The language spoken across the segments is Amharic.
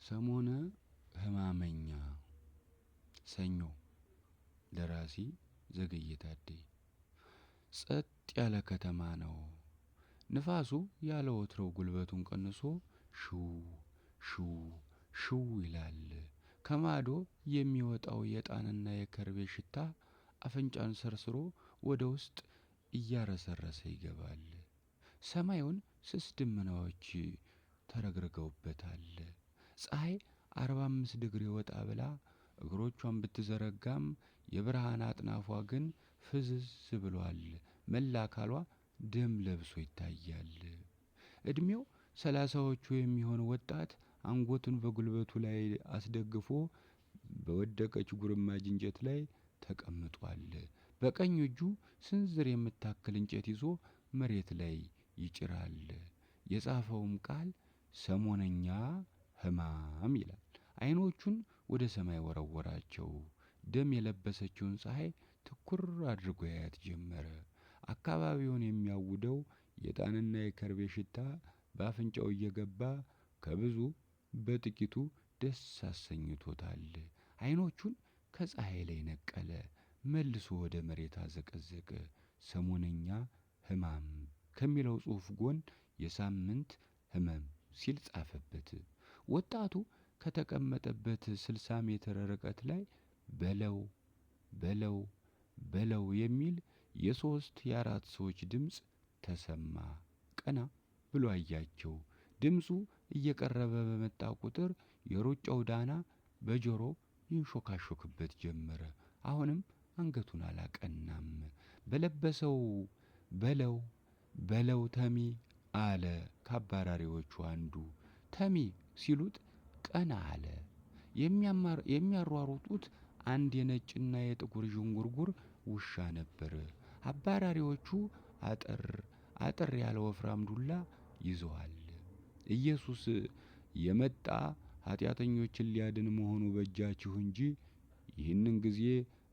ሰሞነ ሕማመኛ ሰኞ ደራሲ ዘገየ ታዴ። ጸጥ ያለ ከተማ ነው። ንፋሱ ያለ ወትሮው ጉልበቱን ቀንሶ ሽው ሽው ሽው ይላል። ከማዶ የሚወጣው የዕጣንና የከርቤ ሽታ አፍንጫን ሰርስሮ ወደ ውስጥ እያረሰረሰ ይገባል። ሰማዩን ስስ ደመናዎች ተረግርገውበታል። ፀሐይ 45 ዲግሪ ወጣ ብላ እግሮቿን ብትዘረጋም የብርሃን አጥናፏ ግን ፍዝዝ ብሏል። መላ አካሏ ደም ለብሶ ይታያል። እድሜው 30ዎቹ የሚሆን ወጣት አንገቱን በጉልበቱ ላይ አስደግፎ በወደቀች ጉርማጅ እንጨት ላይ ተቀምጧል። በቀኝ እጁ ስንዝር የምታክል እንጨት ይዞ መሬት ላይ ይጭራል። የጻፈውም ቃል ሰሞነኛ ሕማም ይላል። አይኖቹን ወደ ሰማይ ወረወራቸው። ደም የለበሰችውን ፀሐይ ትኩር አድርጎ ያያት ጀመረ። አካባቢውን የሚያውደው የዕጣንና የከርቤ ሽታ በአፍንጫው እየገባ ከብዙ በጥቂቱ ደስ አሰኝቶታል። አይኖቹን ከፀሐይ ላይ ነቀለ፣ መልሶ ወደ መሬት አዘቀዘቀ። ሰሞነኛ ሕማም ከሚለው ጽሑፍ ጎን የሳምንት ሕመም ሲል ጻፈበት። ወጣቱ ከተቀመጠበት 60 ሜትር ርቀት ላይ በለው በለው በለው የሚል የሶስት የአራት ሰዎች ድምፅ ተሰማ። ቀና ብሎ አያቸው። ድምፁ እየቀረበ በመጣ ቁጥር የሩጫው ዳና በጆሮ ይንሾካሾክበት ጀመረ። አሁንም አንገቱን አላቀናም። በለበሰው በለው በለው ተሚ አለ ከአባራሪዎቹ አንዱ። ተሚ ሲሉት ቀና አለ። የሚያሯሩጡት አንድ የነጭና የጥቁር ዥንጉርጉር ውሻ ነበር። አባራሪዎቹ አጠር ያለ ወፍራም ዱላ ይዘዋል። ኢየሱስ የመጣ ኃጢአተኞችን ሊያድን መሆኑ በእጃችሁ እንጂ ይህንን ጊዜ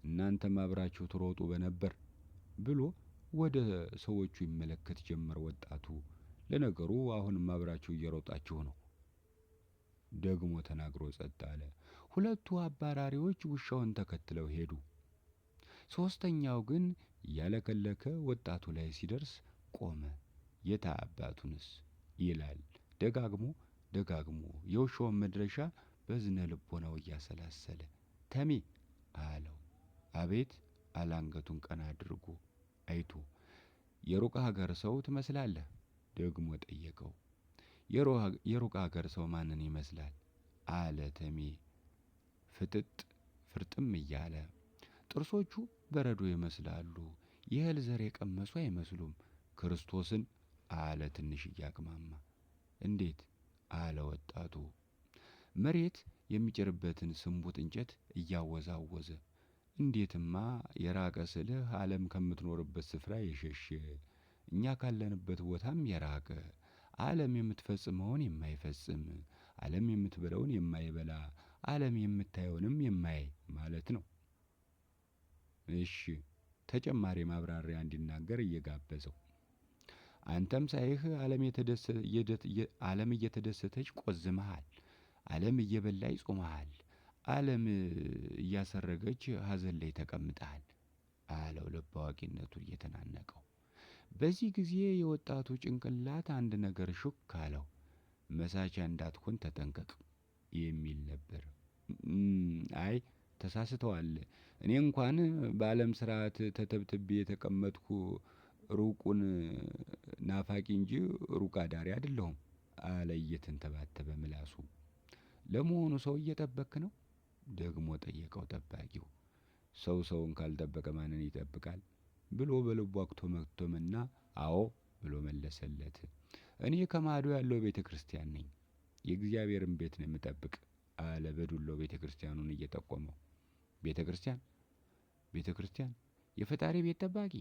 እናንተም አብራችሁ ትሮጡ በነበር ብሎ ወደ ሰዎቹ ይመለከት ጀመር። ወጣቱ ለነገሩ አሁንም አብራችሁ እየሮጣችሁ ነው ደግሞ ተናግሮ ጸጥ አለ። ሁለቱ አባራሪዎች ውሻውን ተከትለው ሄዱ። ሶስተኛው ግን ያለከለከ ወጣቱ ላይ ሲደርስ ቆመ። የታ አባቱንስ ይላል ደጋግሞ ደጋግሞ የውሻውን መድረሻ በዝነ ልቦናው እያሰላሰለ። ተሜ አለው። አቤት አለ አንገቱን ቀና አድርጎ አይቶ። የሩቅ ሀገር ሰው ትመስላለህ ደግሞ ጠየቀው። የሩቅ ሀገር ሰው ማንን ይመስላል አለ ተሜ ፍርጥም እያለ። ጥርሶቹ በረዶ ይመስላሉ። የእህል ዘር የቀመሱ አይመስሉም። ክርስቶስን አለ ትንሽ እያቅማማ። እንዴት አለ ወጣቱ መሬት የሚጭርበትን ስንቡጥ እንጨት እያወዛወዘ። እንዴትማ የራቀ ስልህ ዓለም ከምትኖርበት ስፍራ የሸሸ እኛ ካለንበት ቦታም የራቀ ዓለም የምትፈጽመውን የማይፈጽም ዓለም የምትበላውን የማይበላ ዓለም የምታየውንም የማያይ ማለት ነው። እሺ ተጨማሪ ማብራሪያ እንዲናገር እየጋበዘው። አንተም ሳይህ ዓለም እየተደሰተች ቆዝመሃል፣ ዓለም እየበላይ ጾመሃል፣ ዓለም እያሰረገች ሐዘን ላይ ተቀምጠሃል አለው ልብ አዋቂነቱን እየተናነቀው። በዚህ ጊዜ የወጣቱ ጭንቅላት አንድ ነገር ሹክ አለው። መሳቻ እንዳትሆን ተጠንቀቅ የሚል ነበር። አይ ተሳስተዋል። እኔ እንኳን በዓለም ስርዓት ተተብትቤ የተቀመጥኩ ሩቁን ናፋቂ እንጂ ሩቅ አዳሪ አይደለሁም አለ እየተንተባተበ ምላሱ። ለመሆኑ ሰው እየጠበክ ነው ደግሞ ጠየቀው ጠባቂው። ሰውን ካልጠበቀ ማንን ይጠብቃል ብሎ በልቡ አክቶመክቶምና አዎ ብሎ መለሰለት። እኔ ከማዶ ያለው ቤተ ክርስቲያን ነኝ፣ የእግዚአብሔርን ቤት ነው የምጠብቅ አለ በዱላው ቤተ ክርስቲያኑን እየጠቆመው። ቤተ ክርስቲያን የፈጣሪ ቤት ጠባቂ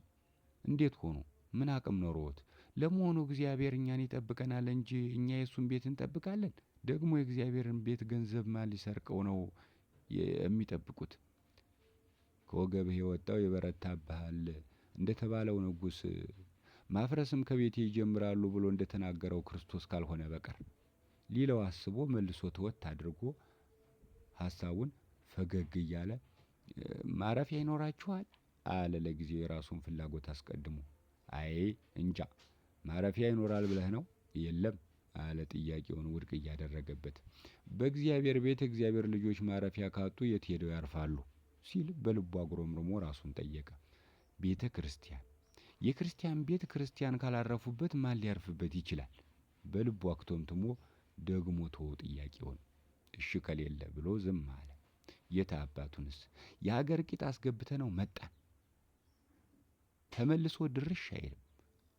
እንዴት ሆኖ ምን አቅም ኖሮት? ለመሆኑ እግዚአብሔር እኛን ይጠብቀናል እንጂ እኛ የሱን ቤት እንጠብቃለን? ደግሞ የእግዚአብሔርን ቤት ገንዘብ ማን ሊሰርቀው ነው የሚጠብቁት? ከወገብህ የወጣው ይበረታብሃል እንደተባለው ንጉሥ ማፍረስም ከቤቴ ይጀምራሉ ብሎ እንደተናገረው ክርስቶስ ካልሆነ በቀር ሊለው አስቦ መልሶ ተወት አድርጎ ሀሳቡን ፈገግ እያለ ማረፊያ ይኖራችኋል አለ ለጊዜው የራሱን ፍላጎት አስቀድሞ። አይ እንጃ ማረፊያ ይኖራል ብለህ ነው? የለም አለ ጥያቄውን ውድቅ እያደረገበት። በእግዚአብሔር ቤት እግዚአብሔር ልጆች ማረፊያ ካጡ የት ሄደው ያርፋሉ ሲል በልቡ አጉረምርሞ ራሱን ጠየቀ። ቤተ ክርስቲያን፣ የክርስቲያን ቤት ክርስቲያን ካላረፉበት ማን ሊያርፍበት ይችላል? በልቡ አክቶምትሞ ደግሞ ተወው ጥያቄውን። እሺ ከሌለ ብሎ ዝም አለ። የት አባቱንስ የሀገር ቂጥ አስገብተ ነው መጣን፣ ተመልሶ ድርሽ አይልም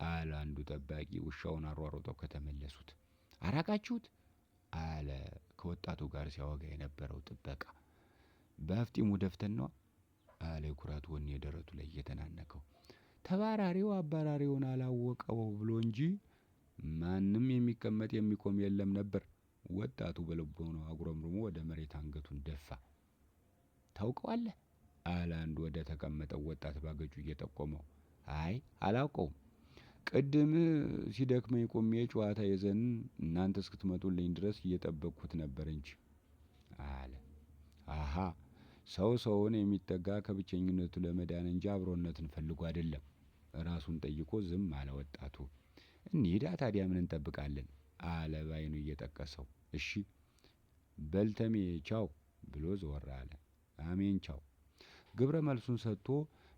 አለ አንዱ ጠባቂ ውሻውን አሯሮጠው ከተመለሱት። አራቃችሁት አለ ከወጣቱ ጋር ሲያወጋ የነበረው ጥበቃ። በአፍጢሙ ደፍተን ነዋ አለ የኩራት ወኔ ደረቱ ላይ እየተናነቀው። ተባራሪው አባራሪውን አላወቀው ብሎ እንጂ ማንም የሚቀመጥ የሚቆም የለም ነበር። ወጣቱ በልቡ ነው አጉረምርሞ ወደ መሬት አንገቱን ደፋ። ታውቀዋለህ አለ አንዱ ወደ ተቀመጠው ወጣት ባገጩ እየጠቆመው። አይ አላውቀውም፣ ቅድም ሲደክመኝ ቆሜ ጨዋታ ይዘን እናንተ እስክትመጡልኝ ድረስ እየጠበቅኩት ነበር እንጂ አለ። አሃ ሰው ሰውን የሚጠጋ ከብቸኝነቱ ለመዳን እንጂ አብሮነትን ፈልጎ አይደለም። ራሱን ጠይቆ ዝም አለ ወጣቱ። እንሂዳ ታዲያ ምን እንጠብቃለን አለ ባይኑ እየጠቀሰው። እሺ በልተሜ ቻው ብሎ ዘወር አለ። አሜን ቻው። ግብረ መልሱን ሰጥቶ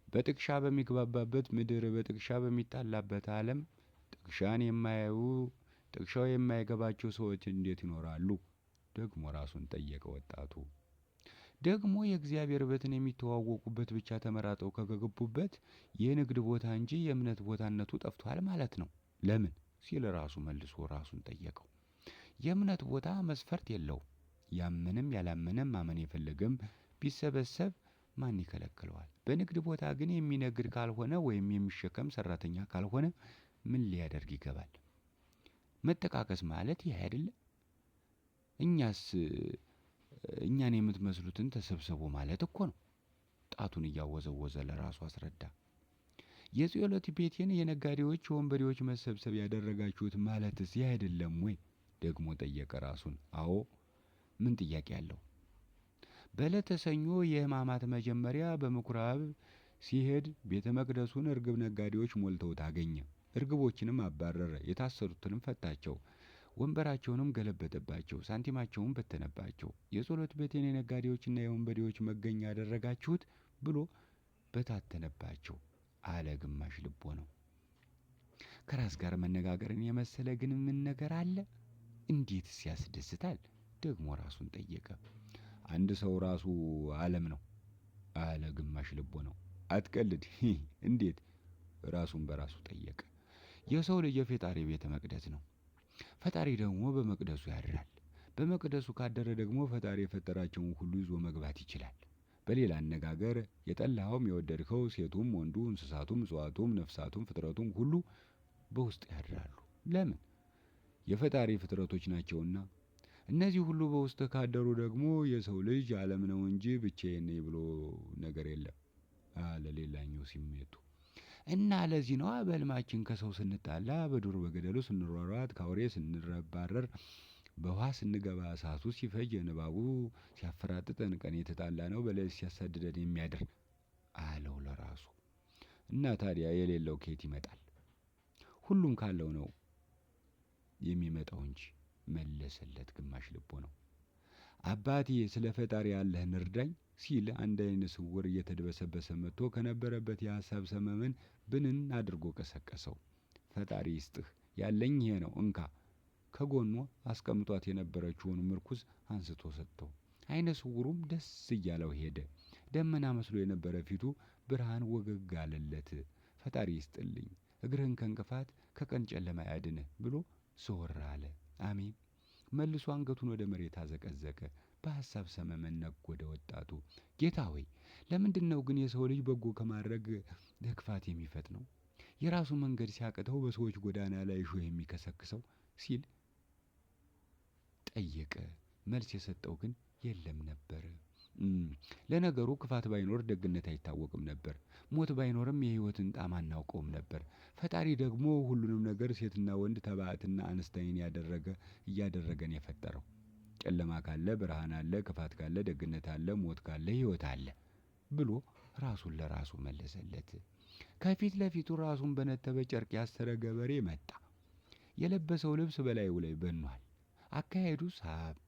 በጥቅሻ በሚግባባበት ምድር በጥቅሻ በሚጣላበት ዓለም ጥቅሻን የማያዩ ጥቅሻው የማይገባቸው ሰዎች እንዴት ይኖራሉ? ደግሞ ራሱን ጠየቀ ወጣቱ። ደግሞ የእግዚአብሔር ቤትን የሚተዋወቁበት ብቻ ተመራጠው ከገቡበት የንግድ ቦታ እንጂ የእምነት ቦታነቱ ጠፍቷል ማለት ነው። ለምን ሲል ራሱ መልሶ ራሱን ጠየቀው። የእምነት ቦታ መስፈርት የለውም። ያመነም ያላመነም ማመን የፈለገም ቢሰበሰብ ማን ይከለክለዋል? በንግድ ቦታ ግን የሚነግድ ካልሆነ ወይም የሚሸከም ሰራተኛ ካልሆነ ምን ሊያደርግ ይገባል? መጠቃቀስ ማለት ይህ አይደለም? እኛን የምትመስሉትን ተሰብሰቡ ማለት እኮ ነው። ጣቱን እያወዘወዘ ለራሱ አስረዳ። የጸሎት ቤቴን የነጋዴዎች የወንበዴዎች መሰብሰብ ያደረጋችሁት ማለትስ ይህ አይደለም ወይ? ደግሞ ጠየቀ ራሱን። አዎ ምን ጥያቄ አለው? በዕለተ ሰኞ የሕማማት መጀመሪያ በምኩራብ ሲሄድ ቤተ መቅደሱን እርግብ ነጋዴዎች ሞልተውት አገኘ። እርግቦችንም አባረረ፣ የታሰሩትንም ፈታቸው፣ ወንበራቸውንም ገለበጠባቸው፣ ሳንቲማቸውን በተነባቸው። የጸሎት ቤቴን የነጋዴዎችና የወንበዴዎች መገኛ ያደረጋችሁት ብሎ በታተነባቸው አለ ግማሽ ልቦ ነው። ከራስ ጋር መነጋገርን የመሰለ ግን ምን ነገር አለ? እንዴትስ ያስደስታል? ደግሞ ራሱን ጠየቀ። አንድ ሰው ራሱ ዓለም ነው አለ ግማሽ ልቦ ነው። አትቀልድ። እንዴት? ራሱን በራሱ ጠየቀ። የሰው ልጅ የፈጣሪ ቤተ መቅደስ ነው። ፈጣሪ ደግሞ በመቅደሱ ያድራል። በመቅደሱ ካደረ ደግሞ ፈጣሪ የፈጠራቸውን ሁሉ ይዞ መግባት ይችላል። በሌላ አነጋገር የጠላኸውም የወደድከው ሴቱም ወንዱ እንስሳቱም እጽዋቱም ነፍሳቱም ፍጥረቱም ሁሉ በውስጥ ያድራሉ። ለምን? የፈጣሪ ፍጥረቶች ናቸውና። እነዚህ ሁሉ በውስጥ ካደሩ ደግሞ የሰው ልጅ ዓለም ነው እንጂ ብቻዬን ነኝ ብሎ ነገር የለም አለ ሌላኛው ሲሜቱ። እና ለዚህ ነው በሕልማችን ከሰው ስንጣላ፣ በዱር በገደሉ ስንሯሯጥ፣ ከአውሬ ስንረባረር፣ በውሃ ስንገባ፣ እሳቱ ሲፈጅ፣ ንባቡ ሲያፈራጥጠን፣ ቀን የተጣላ ነው በሌሊት ሲያሳድደን የሚያድር አለው ለራሱ። እና ታዲያ የሌለው ከየት ይመጣል? ሁሉም ካለው ነው የሚመጣው እንጂ መለሰለት ግማሽ ልቦ ነው። አባቴ ስለ ፈጣሪ ያለህን እርዳኝ ሲል አንድ ዓይነ ስውር እየተድበሰበሰ መጥቶ ከነበረበት የሐሳብ ሰመመን ብንን አድርጎ ቀሰቀሰው። ፈጣሪ ይስጥህ፣ ያለኝ ይሄ ነው እንካ። ከጎኑ አስቀምጧት የነበረችውን ምርኩዝ አንስቶ ሰጠው። ዓይነ ስውሩም ደስ እያለው ሄደ። ደመና መስሎ የነበረ ፊቱ ብርሃን ወገግ አለለት። ፈጣሪ ይስጥልኝ፣ እግርህን ከእንቅፋት ከቀን ጨለማ ያድንህ ብሎ ዞር አለ። አሜን። መልሶ አንገቱን ወደ መሬት አዘቀዘቀ። በሐሳብ ሰመመን ነጎደ ወጣቱ። ጌታ ሆይ ለምንድን ነው ግን የሰው ልጅ በጎ ከማድረግ ለክፋት የሚፈጥነው? የራሱ መንገድ ሲያቅተው በሰዎች ጎዳና ላይ እሾህ የሚከሰክሰው ሲል ጠየቀ። መልስ የሰጠው ግን የለም ነበር። ለነገሩ ክፋት ባይኖር ደግነት አይታወቅም ነበር። ሞት ባይኖርም የህይወትን ጣዕም አናውቀውም ነበር። ፈጣሪ ደግሞ ሁሉንም ነገር ሴትና ወንድ ተባዕትና አነስታይን እያደረገን የፈጠረው። ጨለማ ካለ ብርሃን አለ፣ ክፋት ካለ ደግነት አለ፣ ሞት ካለ ህይወት አለ ብሎ ራሱን ለራሱ መለሰለት። ከፊት ለፊቱ ራሱን በነተበ ጨርቅ ያሰረ ገበሬ መጣ። የለበሰው ልብስ በላዩ ላይ በኗል። አካሄዱ ሳብ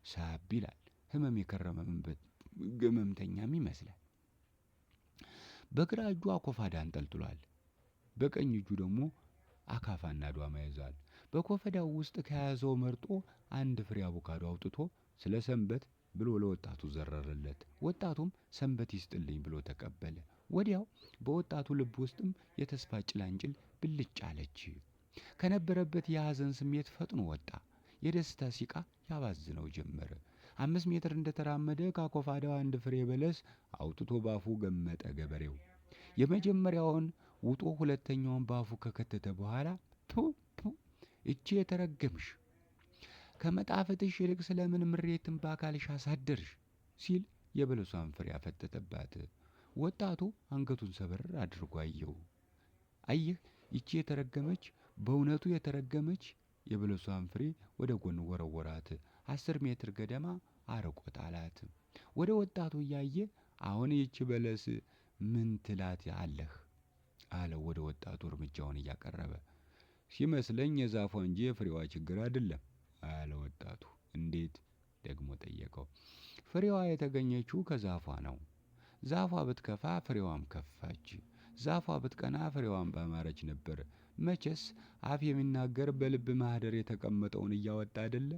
ሳብ ይላል። ህመም የከረመበት ህመምተኛም ይመስላል። በግራ እጁ አኮፋዳ አንጠልጥሏል። በቀኝ እጁ ደግሞ አካፋና ዷማ ይዟል። በኮፈዳው ውስጥ ከያዘው መርጦ አንድ ፍሬ አቮካዶ አውጥቶ ስለ ሰንበት ብሎ ለወጣቱ ዘረረለት። ወጣቱም ሰንበት ይስጥልኝ ብሎ ተቀበለ። ወዲያው በወጣቱ ልብ ውስጥም የተስፋ ጭላንጭል ብልጭ አለች። ከነበረበት የሐዘን ስሜት ፈጥኖ ወጣ። የደስታ ሲቃ ያባዝነው ጀመረ። 5 ሜትር እንደተራመደ ከአኮፋዳው አንድ ፍሬ በለስ አውጥቶ ባፉ ገመጠ ገበሬው። የመጀመሪያውን ውጦ ሁለተኛውን ባፉ ከከተተ በኋላ ቱ እቺ የተረገምሽ ከመጣፈጥሽ ይልቅ ስለምን ምሬትን በአካልሽ አሳደርሽ ሲል የበለሷን ፍሬ አፈጠጠባት። ወጣቱ አንገቱን ሰበር አድርጎ አየው። አየህ ይቺ የተረገመች በእውነቱ የተረገመች የበለሷን ፍሬ ወደ ጎን ወረወራት። 10 ሜትር ገደማ አርቆ ጣላት። ወደ ወጣቱ እያየ አሁን ይቺ በለስ ምን ትላት አለህ አለው ወደ ወጣቱ እርምጃውን እያቀረበ። ሲመስለኝ የዛፏ እንጂ የፍሬዋ ችግር አይደለም አለ ወጣቱ። እንዴት ደግሞ ጠየቀው። ፍሬዋ የተገኘችው ከዛፏ ነው። ዛፏ ብትከፋ ፍሬዋም ከፋች። ዛፏ ብትቀና ፍሬዋም ባማረች ነበር። መቼስ አፍ የሚናገር በልብ ማህደር የተቀመጠውን እያወጣ አይደለ?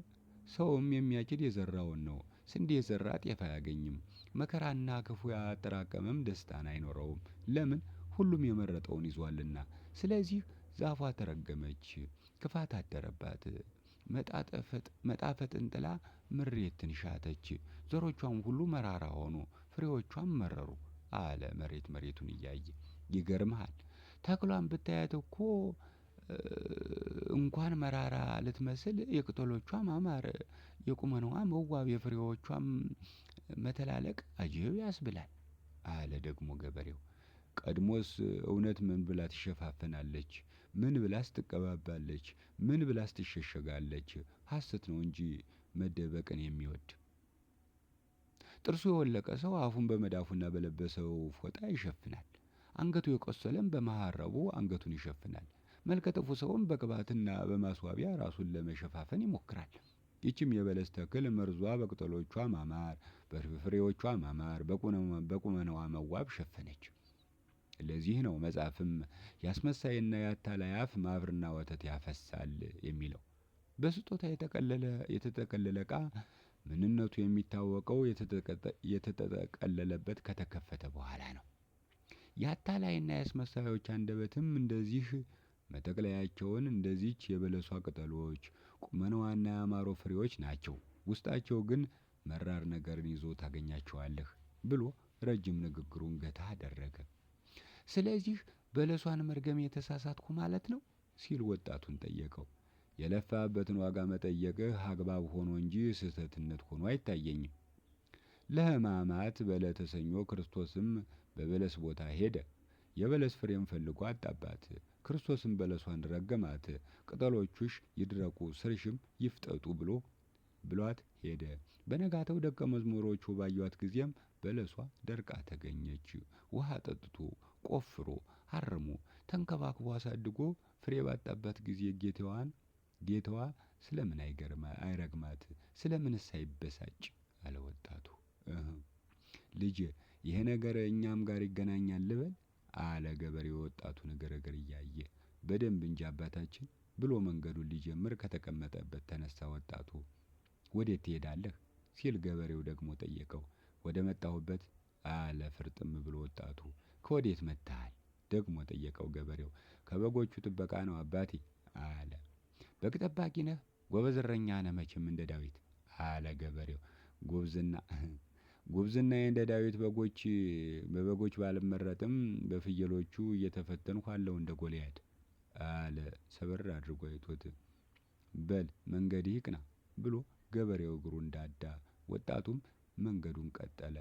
ሰውም የሚያጭድ የዘራውን ነው። ስንዴ የዘራ ጤፍ አያገኝም። መከራና ክፉ ያጠራቀመም ደስታን አይኖረውም። ለምን? ሁሉም የመረጠውን ይዟልና። ስለዚህ ዛፏ ተረገመች፣ ክፋት አደረባት። መጣፈጥን ጥላ ምሬትን ሻተች። ዘሮቿም ሁሉ መራራ ሆኑ፣ ፍሬዎቿም መረሩ አለ መሬቱን እያየ። ይገርምሃል፣ ተክሏን ብታያት እኮ እንኳን መራራ ልትመስል የቅጠሎቿ ማማር፣ የቁመናዋ መዋብ፣ የፍሬዎቿም መተላለቅ አጀብ ያስብላል አለ ደግሞ ገበሬው። ቀድሞስ እውነት ምን ብላ ትሸፋፈናለች? ምን ብላስ ትቀባባለች? ምን ብላስ ትሸሸጋለች? ሐሰት ነው እንጂ መደበቅን የሚወድ። ጥርሱ የወለቀ ሰው አፉን በመዳፉና በለበሰው ፎጣ ይሸፍናል። አንገቱ የቆሰለም በመሃረቡ አንገቱን ይሸፍናል። መልከጥፉ ሰውም በቅባትና በማስዋቢያ ራሱን ለመሸፋፈን ይሞክራል። ይችም የበለስ ተክል መርዟ በቅጠሎቿ ማማር፣ በፍሬዎቿ ማማር፣ በቁመናዋ መዋብ ሸፈነች። ለዚህ ነው መጽሐፍም ያስመሳይና ያታላይ አፍ ማርና ወተት ያፈሳል የሚለው። በስጦታ የተጠቀለለ ዕቃ ምንነቱ የሚታወቀው የተጠቀለለበት ከተከፈተ በኋላ ነው። ያታላይና ያስመሳዮች አንደበትም እንደዚህ መጠቅለያቸውን እንደዚች የበለሷ ቅጠሎች፣ ቁመናዋና ያማሩ ፍሬዎች ናቸው። ውስጣቸው ግን መራር ነገርን ይዞ ታገኛቸዋለህ ብሎ ረጅም ንግግሩን ገታ አደረገ። ስለዚህ በለሷን መርገም የተሳሳትኩ ማለት ነው ሲል ወጣቱን ጠየቀው። የለፋበትን ዋጋ መጠየቅህ አግባብ ሆኖ እንጂ ስህተትነት ሆኖ አይታየኝም። ለሕማማት በዕለተ ሰኞ ክርስቶስም በበለስ ቦታ ሄደ። የበለስ ፍሬም ፈልጎ አጣባት። ክርስቶስም በለሷን ረገማት። ቅጠሎቹሽ ይድረቁ፣ ስርሽም ይፍጠጡ ብሏት ሄደ። በነጋታው ደቀ መዝሙሮቹ ባዩት ጊዜም በለሷ ደርቃ ተገኘች። ውሃ ጠጥቶ ቆፍሮ አርሞ ተንከባክቦ አሳድጎ ፍሬ ባጣባት ጊዜ ጌታዋ ስለምን አይረግማት? ስለምንስ አይበሳጭ? አለ ወጣቱ። ልጄ ይሄ ነገር እኛም ጋር ይገናኛል ልበል? አለ ገበሬው ወጣቱን ግርግር እያየ። በደንብ እንጂ አባታችን ብሎ መንገዱን ሊጀምር ከተቀመጠበት ተነሳ ወጣቱ። ወዴት ትሄዳለህ? ሲል ገበሬው ደግሞ ጠየቀው። ወደ መጣሁበት አለ ፍርጥም ብሎ ወጣቱ። ከወዴት መጥተሃል? ደግሞ ጠየቀው ገበሬው። ከበጎቹ ጥበቃ ነው አባቴ አለ። በግ ጠባቂ ነህ? ጎበዝ እረኛ ነህ መቼም እንደ ዳዊት አለ ገበሬው። ጉብዝናዬ እንደ ዳዊት በበጎች ባልመረጥም በፍየሎቹ እየተፈተንኩ አለሁ እንደ ጎልያድ አለ ሰበር አድርጎ አይቶት። በል መንገድህ ይቅና ብሎ ገበሬው እግሩን ዳዳ። ወጣቱም መንገዱን ቀጠለ።